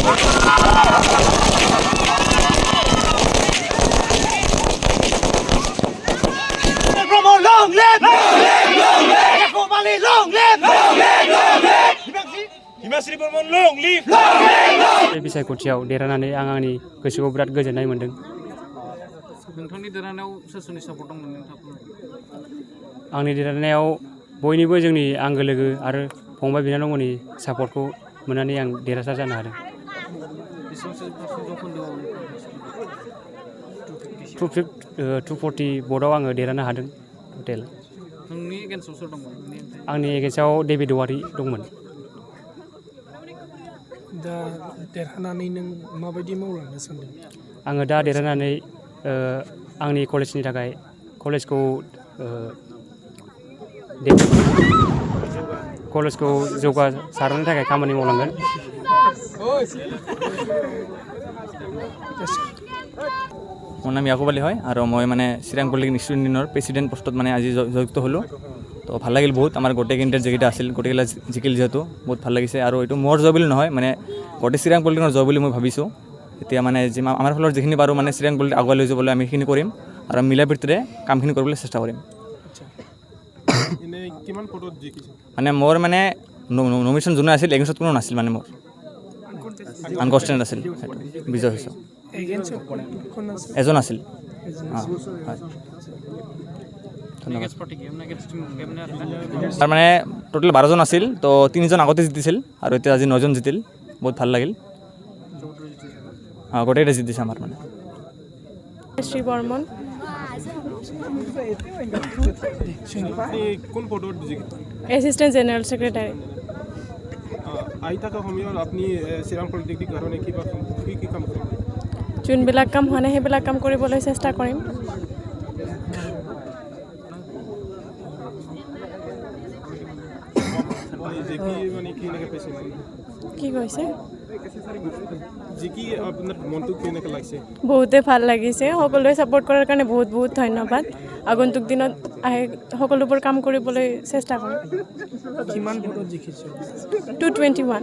Long live! Long live! Long live! Yakobali, long live! Long live! Long live! Himasri Burman, long live! Long live! Long live! बिसायख'थियाव देरहानानै आंनि गोसोखौ बिराद गोजोननाय मोन्दों। नोंथांनि देरहानायाव सोरनि सापर्ट दंमोन नोंथां? आंनि देरहानायाव बयनिबो जोंनि आंगो लोगो आरो फंबाय बिनानावमोननि सापर्टखौ मोननानै आं देरहासार जानो हादों। 240 बर्डआव आङो देरहानो हादों टटेल। नोंनि एगेन्स्टआव सोर दंमोन? आंनि एगेन्स्टआव डेभिड वारि दंमोन। दा देरहानानै नों माबायदि मावलांनो सानदों? आङो दा देरहानानै आंनि कलेजनि थाखाय कलेजखौ जौगासारनो थाखाय खामानि मावलांगोन। মোৰ নাম ইয়াকুব আলী হয় আৰু মই মানে চিৰাং পলিটেকনিক ষ্টুডেণ্টৰ প্ৰেচিডেণ্ট পষ্টত মানে আজি জড়িত হ'লোঁ। তো ভাল লাগিল বহুত, আমাৰ গোটেই কেণ্ডিডেট যিকেইটা আছিল গোটেইকেইটা জিকিল যিহেতু বহুত ভাল লাগিছে। আৰু এইটো মোৰ জয় বুলি নহয়, মানে গোটেই চিৰাং পলিটেকনিকৰ জয় বুলি মই ভাবিছোঁ। এতিয়া মানে আমাৰ ফালৰ যিখিনি পাৰোঁ মানে চিৰাং পলিটেকনিক আগুৱাই লৈ যাবলৈ আমি সেইখিনি কৰিম আৰু মিলা প্ৰীতিৰে কামখিনি কৰিবলৈ চেষ্টা কৰিম। মানে মোৰ মানে নমিনেশ্যন যোনে আছিল এগেইনষ্টত কোনো নাছিল, মানে মোৰ আনকনষ্টেণ্ট আছিল, বিজয় হৈছে। এজন আছিল। তাৰ মানে টোটেল 12জন আছিল, তো 3জন আগতে জিতিছিল আৰু এতিয়া আজি 9জন জিতিল, বহুত ভাল লাগিল। গোটেইকেইটা জিতিছে আমাৰ মানে। Shri Barman assistant general secretary. যোনবিলাক কাম হোৱা নাই সেইবিলাক কাম কৰিবলৈ চেষ্টা কৰিম। কি কৈছে? বহুতে ভাল লাগিছে, সকলোৱে ছাপোৰ্ট কৰাৰ কাৰণে বহুত বহুত ধন্যবাদ। আগন্তুক দিনত সকলোবোৰ কাম কৰিবলৈ চেষ্টা কৰিম। 221